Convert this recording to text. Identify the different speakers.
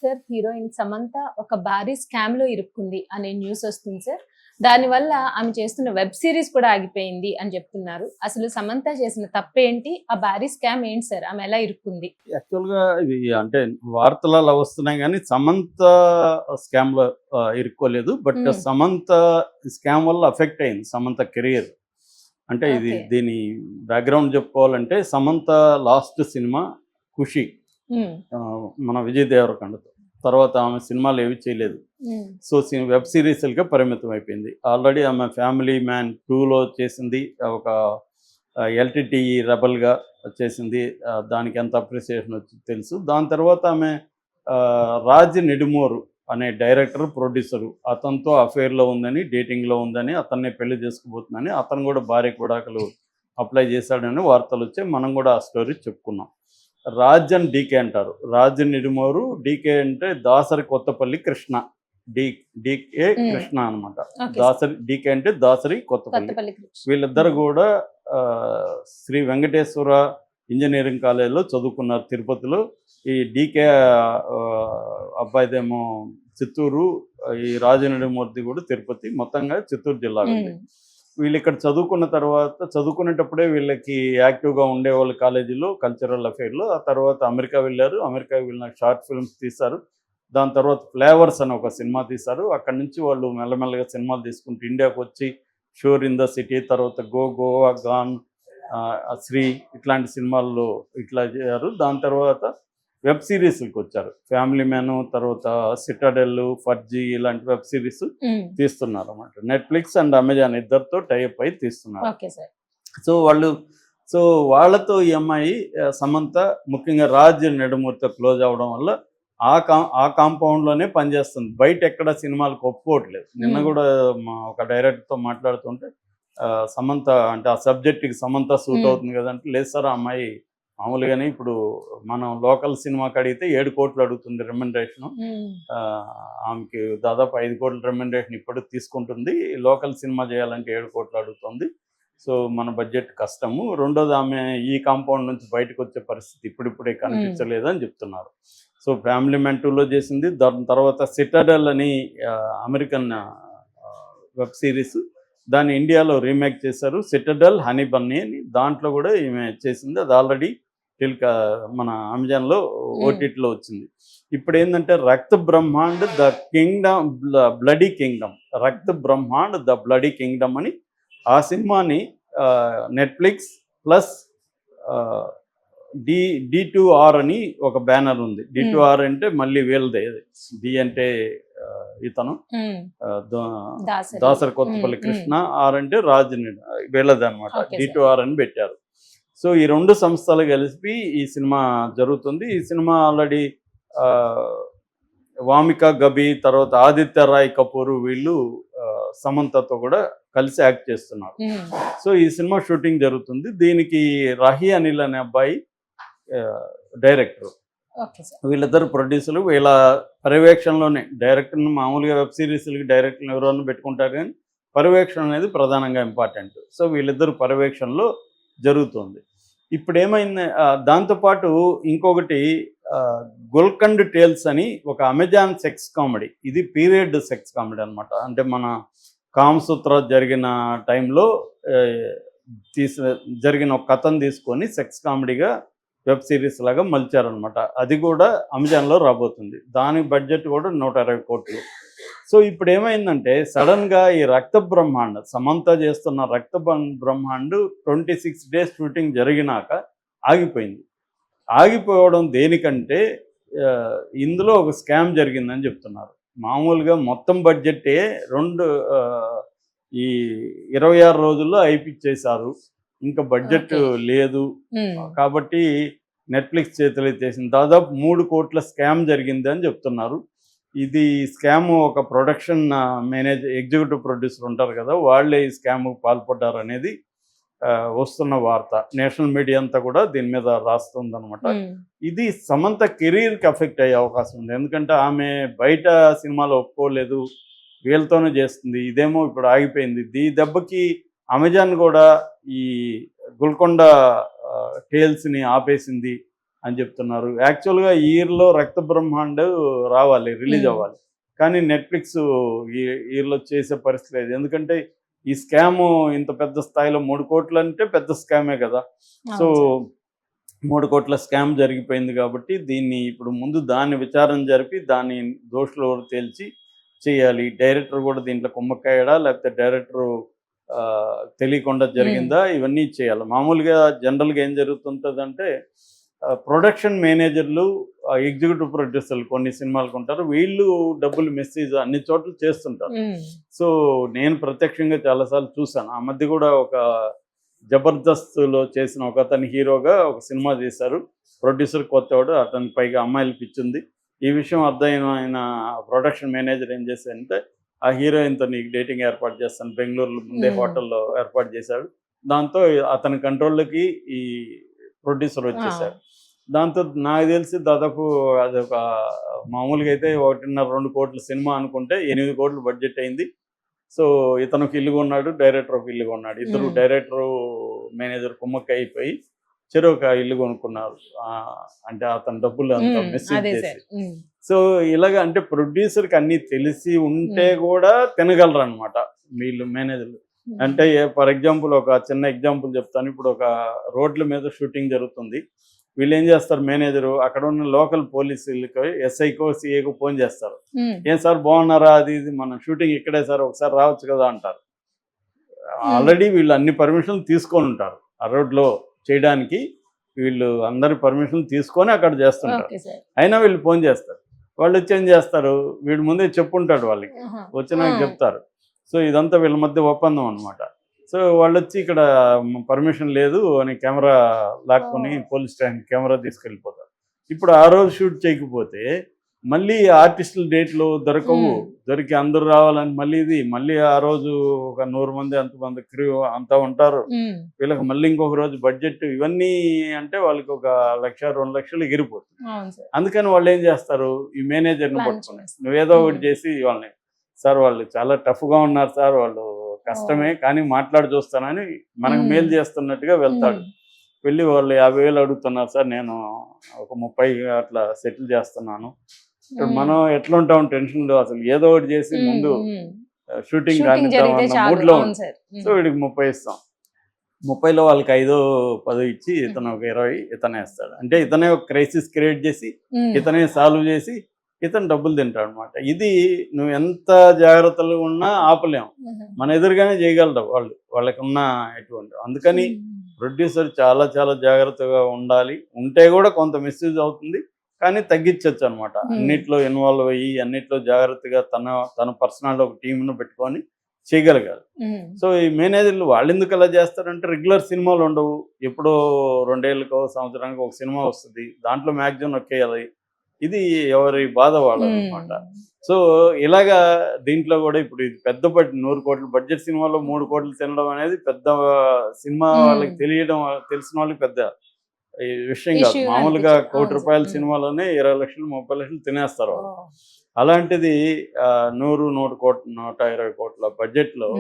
Speaker 1: Sir heroine Samantha ఒక భారీ scam లో ఇరుక్కుంది అనే న్యూస్ వస్తుంది సార్. దానివల్ల ఆమె చేస్తున్న వెబ్ సిరీస్ కూడా ఆగిపోయింది అని చెప్తున్నారు. అసలు సమంత చేసిన తప్పేంటి? ఆ భారీ స్కామ్ ఏంటి సార్? ఆమె ఎలా ఇరుక్కుంది?
Speaker 2: యాక్చువల్‌గా ఇది అంటే వార్తలు అలా వస్తున్నాయి గానీ, సమంత స్కామ్‌లో ఇరుక్కోలేదు. బట్
Speaker 1: హ్మ్.
Speaker 2: సమంత స్కామ్ వల్ల అఫెక్ట్ అయింది సమంత కెరియర్. అంటే ఇది
Speaker 1: ఓకే.
Speaker 2: దీని బ్యాక్‌గ్రౌండ్ చెప్పుకోవాలంటే సమంత లాస్ట్ సినిమా 'ఖుషి'
Speaker 1: హ్మ్.
Speaker 2: మన విజయ్ దేవరకొండతో. తర్వాత ఆమె సినిమాలు ఏవి చేయలేదు.
Speaker 1: హ్మ్.
Speaker 2: సో, వెబ్ సిరీస్‌లకే పరిమితం అయిపోయింది. ఆల్రెడీ ఆమె 'ఫ్యామిలీ మ్యాన్ 2లో చేసింది. ఒక ఎల్‌టి‌టి‌ఈ రెబెల్‌గా చేసింది. దానికి ఎంత అప్రిసియేషన్ వచ్చిందో తెలుసు. దాని తర్వాత ఆమె 'రాజ్ నెడుమోరు' అనే డైరెక్టర్, ప్రొడ్యూసరు అతనితో అఫెయిర్‌లో ఉందని, డేటింగ్‌లో ఉందని, అతన్నే పెళ్లి చేసుకోబోతుందని, అతను కూడా భార్యకు విడాకులు అప్లై చేశాడని వార్తలొచ్చాయి. మనం కూడా ఆ స్టోరీ చెప్పుకున్నాం. రాజ్ అండ్ డీకే అంటారు. రాజ్ నెడుమోరు, డీకే అంటే దాసరి కొత్తపల్లి కృష్ణ. డీకే
Speaker 1: హ్మ్.
Speaker 2: కృష్ణ అనమాట.
Speaker 1: Okay sir.
Speaker 2: దాసరి డీకే అంటే దాసరి కొత్తపల్లి.
Speaker 1: కొత్తపల్లి కృష్ణ.
Speaker 2: వీళ్ళిద్దరు
Speaker 1: హ్మ్.
Speaker 2: కూడా శ్రీ వెంకటేశ్వర ఇంజనీరింగ్ కాలేజ్‌లో చదువుకున్నారు తిరుపతిలో. ఈ డీకే అబ్బాయిదేమో చిత్తూరు, ఈ రాజనడిమూర్తి కూడా తిరుపతి. మొత్తంగా చిత్తూరు జిల్లా వీళ్ళది.
Speaker 1: హ్మ్.
Speaker 2: వీళ్ళు ఇక్కడ చదువుకున్న తర్వాత చదువుకునేటప్పుడే వీళ్ళకి యాక్టివ్‌గా ఉండేవాళ్ళు కాలేజీలో కల్చరల్ అఫెయిర్‌లో. ఆ తర్వాత అమెరికా వెళ్ళారు. అమెరికా వెళ్ళినాక షార్ట్ ఫిల్మ్స్ తీశారు. దాని తర్వాత 'ఫ్లేవర్స్' అని ఒక సినిమా తీశారు. అక్కడి నుంచి వాళ్ళు మెల్లమెల్లగా సినిమాలు తీసుకుంటూ ఇండియాకొచ్చి 'షోర్ ఇన్ ద సిటీ', తర్వాత 'గోవా గాన్', 'శ్రీ' ఇట్లాంటి సినిమాల్లో ఇట్లా చేశారు. దాని తర్వాత వెబ్ సిరీస్‌లకి వచ్చారు. 'ఫ్యామిలీ మ్యాన్' తర్వాత 'సిటాడెల్', 'ఫర్జీ' ఇలాంటి వెబ్ సిరీస్
Speaker 1: హ్మ్.
Speaker 2: తీస్తున్నారన్నమాట. నెట్‌ఫ్లిక్స్ అండ్ అమెజాన్ ఇద్దరితో టై అప్ అయి తీస్తున్నారు.
Speaker 1: Okay sir.
Speaker 2: సో, సో, వాళ్ళతో ఈ అమ్మాయి సమంత ముఖ్యంగా రాజ్ నెడుమూరితో క్లోజ్ అవ్వడం వల్ల ఆ కాంపౌండ్‌లోనే పనిచేస్తుంది. బయట ఎక్కడ సినిమాలకు ఒప్పుకోవట్లేదు. నిన్న
Speaker 1: హ్మ్.
Speaker 2: కూడా ఒక డైరెక్టర్‌తో మాట్లాడుతుంటే సమంత అంటే ఆ సబ్జెక్ట్‌కి సమంత సూట్
Speaker 1: హ్మ్.
Speaker 2: అవుతుంది కదంటే, లేదు సార్ ఆ అమ్మాయి మామూలుగానే ఇప్పుడు మనం లోకల్ సినిమాకి అడిగితే 7,00,00,000 అడుగుతుంది రెమ్యునరేషను.
Speaker 1: హ్మ్.
Speaker 2: ఆమెకి దాదాపు 5,00,00,000 రెమ్యునరేషన్ ఇప్పటికి తీసుకుంటుంది. లోకల్ సినిమా చేయాలంటే 7,00,00,000 అడుగుతుంది. సో, మన బడ్జెట్ కష్టము. రెండోది ఆమె ఈ కాంపౌండ్ నుంచి బయటకొచ్చే పరిస్థితి ఇప్పుడిప్పుడే
Speaker 1: హ్మ్.
Speaker 2: కనిపించలేదని చెప్తున్నారు. సో, 'ఫ్యామిలీ మ్యాన్ 2లో చేసింది. దాని తర్వాత 'సిటాడెల్' అని అమెరికన్ వెబ్ సిరీస్. దాన్ని ఇండియాలో రీమేక్ చేశారు. 'సిటాడెల్ హనీ బన్నీ' అని. దాంట్లో కూడా ఈమె చేసింది. అది ఆల్రెడీ మన అమెజాన్‌లో
Speaker 1: హ్మ్.
Speaker 2: ఓటీటీలో వచ్చింది. ఇప్పుడేందంటే 'Rakt Brahmand the kingdom bloody kingdom', 'Rakt Brahmand the bloody kingdom' అని ఆ సినిమాని నెట్‌ఫ్లిక్స్ ప్లస్ ఆహ్, డి2ఆర్ అని ఒక బ్యానర్ ఉంది.
Speaker 1: హ్మ్.
Speaker 2: డి2ఆర్ అంటే మళ్ళీ వీళ్ళదే. డి అంటే ఇతను
Speaker 1: హ్మ్. దాసరి.
Speaker 2: దాసరి
Speaker 1: హ్మ్.
Speaker 2: కొత్తపల్లి
Speaker 1: హ్మ్.
Speaker 2: కృష్ణ, ఆర్ అంటే రాజ్ వీళ్ళదనమాట.
Speaker 1: Okay sir.
Speaker 2: డి2ఆర్ అని పెట్టారు. సో, ఈ 2 సంస్థలు కలిపి ఈ సినిమా జరుగుతుంది. ఈ సినిమా ఆల్రెడీ ఆహ్, వామిక గబి, తర్వాత ఆదిత్య రాయ్ కపూర్ వీళ్ళు సమంతతో కూడా కలిసి యాక్ట్ చేస్తున్నారు.
Speaker 1: హ్మ్.
Speaker 2: సో, ఈ సినిమా షూటింగ్ జరుగుతుంది. దీనికి రహీ అనిల్ అనే అబ్బాయి ఆహ్, డైరెక్టర్.
Speaker 1: Okay sir.
Speaker 2: వీళ్ళిద్దరు ప్రొడ్యూసర్లు. వీళ్ళ పర్యవేక్షణలోనే డైరెక్టర్‌ని మామూలుగా వెబ్ సిరీస్‌లకి డైరెక్టర్‌ని ఎవరైనా పెట్టుకుంటారు కానీ, పర్యవేక్షణ అనేది ప్రధానంగా ఇంపార్టెంట్. సో, వీళ్ళిద్దరు పర్యవేక్షణలో జరుగుతుంది. ఇప్పుడేమైంది దాంతో పాటు ఇంకొకటి 'గుల్కండ్ టేల్స్' అని ఒక అమెజాన్ సెక్స్ కామెడీ. ఇది పీరియడ్ సెక్స్ కామెడీ అనమాట. అంటే మన 'కామసూత్ర' జరిగిన టైంలో ఆహ్, జరిగిన ఒక కథను తీసుకొని సెక్స్ కామెడీగా వెబ్ సిరీస్ లాగా మలిచారనమాట. అది కూడా అమెజాన్‌లో రాబోతుంది. దాని బడ్జెట్ కూడా 120 కోట్లు. సో, ఇప్పుడేమైందంటే సడెన్‌గా ఈ 'రక్త బ్రహ్మాండ్' సమంత చేస్తున్న 'రక్త బ్రహ్మాండ్' 26 డేస్ షూటింగ్ జరిగినాక ఆగిపోయింది. ఆగిపోవడం దేనికంటే ఇందులో ఒక స్కామ్ జరిగిందని చెప్తున్నారు. మామూలుగా మొత్తం బడ్జెట్టే 2 ఈ 26 రోజుల్లో అయిపిచ్చేశారు. ఇంకా బడ్జెట్
Speaker 1: ఓకే.
Speaker 2: లేదు.
Speaker 1: హ్మ్.
Speaker 2: కాబట్టి నెట్‌ఫ్లిక్స్ చేతులెత్తేసింది. దాదాపు 3,00,00,000 స్కామ్ జరిగిందని చెప్తున్నారు. ఇది స్కామ్ ఒక ప్రొడక్షన్ ఎగ్జిక్యూటివ్ ప్రొడ్యూసర్ ఉంటారు కదా! వాళ్ళే ఈ స్కామ్‌కి పాల్పడ్డారనేది వస్తున్న వార్త. నేషనల్ మీడియా అంతా కూడా దీని మీద రాస్తుందనమాట.
Speaker 1: హ్మ్.
Speaker 2: ఇది సమంత కెరీర్‌కి ఎఫెక్ట్ అయ్యే అవకాశం ఉంది. ఎందుకంటే ఆమె బయట సినిమాలో ఒప్పుకోలేదు. వీళ్ళతోనే చేస్తుంది. ఇదేమో ఇప్పుడు ఆగిపోయింది. ఈ దెబ్బకి అమెజాన్ కూడా ఈ 'గోల్కొండ టేల్స్‌ని' ఆపేసింది అని చెప్తున్నారు. యాక్చువల్గా ఈ ఇయర్లో రక్త బ్రహ్మాండ్ రావాలి, రిలీజ్ అవ్వాలి, కానీ నెట్ఫ్లిక్స్ ఈ ఇయర్లో చేసే పరిస్థితి లేదు. ఎందుకంటే ఈ స్కామ్ ఇంత పెద్ద స్థాయిలో 3 కోట్లు అంటే పెద్ద స్కామే కదా. సో
Speaker 1: అవును సార్.
Speaker 2: 3 కోట్ల స్కామ్ జరిగిపోయింది కాబట్టి దీన్ని ఇప్పుడు ముందు దాన్ని విచారణ జరిపి దాన్ని దోషులు ఎవరు తేల్చి చేయాలి. డైరెక్టర్ కూడా దీంట్లో కుమ్మక్కాయడా లేకపోతే డైరెక్టర్ తెలియకుండా జరిగిందా, ఇవన్నీ చేయాలి. మామూలుగా జనరల్గా ఏం జరుగుతుంటుందంటే ప్రొడక్షన్ మేనేజర్లు, ఎగ్జిక్యూటివ్ ప్రొడ్యూసర్లు కొన్ని సినిమాలకు ఉంటారు, వీళ్ళు డబ్బులు మెసేజ్ అన్ని చోట్ల చేస్తుంటారు. సో నేను ప్రత్యక్షంగా చాలాసార్లు చూశాను. ఆ మధ్య కూడా ఒక జబర్దస్త్లో చేసిన ఒక అతని హీరోగా ఒక సినిమా చేశారు. ప్రొడ్యూసర్ కొత్తవాడు, అతనికి పైగా అమ్మాయిలు పిచ్చింది. ఈ విషయం అర్థమైన ప్రొడక్షన్ మేనేజర్ ఏం చేశారంటే ఆ హీరోయిన్తో నీకు డేటింగ్ ఏర్పాటు చేస్తాను బెంగళూరులో ముందే హోటల్లో ఏర్పాటు చేశాడు. దాంతో అతని కంట్రోల్లోకి ఈ ప్రొడ్యూసర్ వచ్చేసారు. దాంతో నాకు తెలిసి దాదాపు అది ఒక మామూలుగా అయితే 1.5-2 కోట్ల సినిమా అనుకుంటే 8 కోట్లు బడ్జెట్ అయింది. సో ఇతను ఒక ఇల్లు కొన్నాడు, డైరెక్టర్ ఒక ఇల్లు కొన్నాడు. ఇద్దరు డైరెక్టరు మేనేజర్ కుమ్మక్క అయిపోయి చెరో ఒక ఇల్లు కొనుక్కున్నారు. అంటే అతని డబ్బులు అంతా మెసేజ్ చేసి. సో ఇలాగ అంటే ప్రొడ్యూసర్కి అన్నీ తెలిసి ఉంటే కూడా తినగలరు అనమాట వీళ్ళు మేనేజర్లు. అంటే ఫర్ ఎగ్జాంపుల్ ఒక చిన్న ఎగ్జాంపుల్ చెప్తాను. ఇప్పుడు ఒక రోడ్ల మీద షూటింగ్ జరుగుతుంది. వీళ్ళు ఏం చేస్తారు, మేనేజరు అక్కడ ఉన్న లోకల్ పోలీసులకి, ఎస్ఐకో సిఐకో ఫోన్ చేస్తారు. ఏం సార్ బాగున్నారా, అది ఇది మన షూటింగ్ ఇక్కడే సార్, ఒకసారి రావచ్చు కదా అంటారు. ఆల్రెడీ వీళ్ళు అన్ని పర్మిషన్లు తీసుకొని ఉంటారు. ఆ రోడ్లో చేయడానికి వీళ్ళు అందరి పర్మిషన్ తీసుకొని అక్కడ చేస్తుంటారు. అయినా వీళ్ళు ఫోన్ చేస్తారు. వాళ్ళు వచ్చి ఏం చేస్తారు, వీడు ముందే చెప్పుంటాడు వాళ్ళకి, వచ్చినాక చెప్తారు. సో ఇదంతా వీళ్ళ మధ్య ఒప్పందం అనమాట. సో వాళ్ళు వచ్చి ఇక్కడ పర్మిషన్ లేదు అని కెమెరా లాక్కొని పోలీస్ స్టేషన్ కెమెరా తీసుకెళ్ళిపోతారు. ఇప్పుడు ఆ రోజు షూట్ చేయకపోతే మళ్ళీ ఆర్టిస్టుల డేట్లు దొరకవు, దొరికి అందరూ రావాలని మళ్ళీ ఆ రోజు ఒక 100 మంది అంతమంది క్రూ అంతా ఉంటారు. వీళ్ళకి మళ్ళీ ఇంకొక రోజు బడ్జెట్, ఇవన్నీ అంటే వాళ్ళకి ఒక 1,00,000-2 లక్షలు ఎగిరిపోతుంది. అందుకని వాళ్ళు ఏం చేస్తారు, ఈ మేనేజర్ని పట్టుకుని నువ్వేదో ఒకటి చేసి వాళ్ళని, సార్ వాళ్ళు చాలా టఫ్గా ఉన్నారు సార్, వాళ్ళు కష్టమే కానీ మాట్లాడి చూస్తానని మనకు మేలు చేస్తున్నట్టుగా వెళ్తాడు. వెళ్ళి వాళ్ళు 50,000 అడుగుతున్నారు సార్, నేను ఒక 30 అట్లా సెటిల్ చేస్తున్నాను. ఇప్పుడు మనం ఎట్లా ఉంటాం టెన్షన్లో, అసలు ఏదో ఒకటి చేసి ముందు షూటింగ్ కానిద్దామన్న మూడ్లో ఉంటాం. సో వీడికి 30 ఇస్తాం. 30లో వాళ్ళకి 5-10 ఇచ్చి ఇతను ఒక 20 ఇతనే ఇస్తాడు. అంటే ఇతనే ఒక క్రైసిస్ క్రియేట్ చేసి ఇతనే సాల్వ్ చేసి ఇతను డబ్బులు తింటాడు అనమాట. ఇది నువ్వు ఎంత జాగ్రత్తలు ఉన్నా ఆపలేము, మన ఎదురుగానే చేయగలరు వాళ్ళకి ఉన్న ఎటువంటి. అందుకని ప్రొడ్యూసర్ చాలా చాలా జాగ్రత్తగా ఉండాలి. ఉంటే కూడా కొంత మిస్యూజ్ అవుతుంది, కానీ తగ్గించవచ్చు అనమాట. అన్నిట్లో ఇన్వాల్వ్ అయ్యి అన్నిట్లో జాగ్రత్తగా తన పర్సనల్ ఒక టీంను పెట్టుకొని చేయగలగాలి. సో ఈ మేనేజర్లు వాళ్ళు ఎందుకు అలా చేస్తారంటే, రెగ్యులర్ సినిమాలు ఉండవు, ఎప్పుడో 2 ఏళ్ళకో సంవత్సరానికి ఒక సినిమా వస్తుంది, దాంట్లో మ్యాక్సిమం నొక్కేయాలి. ఇది ఎవరి బాధ వాళ్ళనమాట. సో ఇలాగా దీంట్లో కూడా ఇప్పుడు ఇది పెద్ద 100 కోట్ల బడ్జెట్ సినిమాలో 3 కోట్లు తినడం అనేది పెద్ద సినిమా వాళ్ళకి తెలిసిన వాళ్ళకి పెద్ద విషయం కాదు. మామూలుగా ₹1,00,00,000 సినిమాలోనే 20 లక్షలు 30 లక్షలు తినేస్తారు వాళ్ళు. అలాంటిది 100-120 కోట్ల బడ్జెట్లో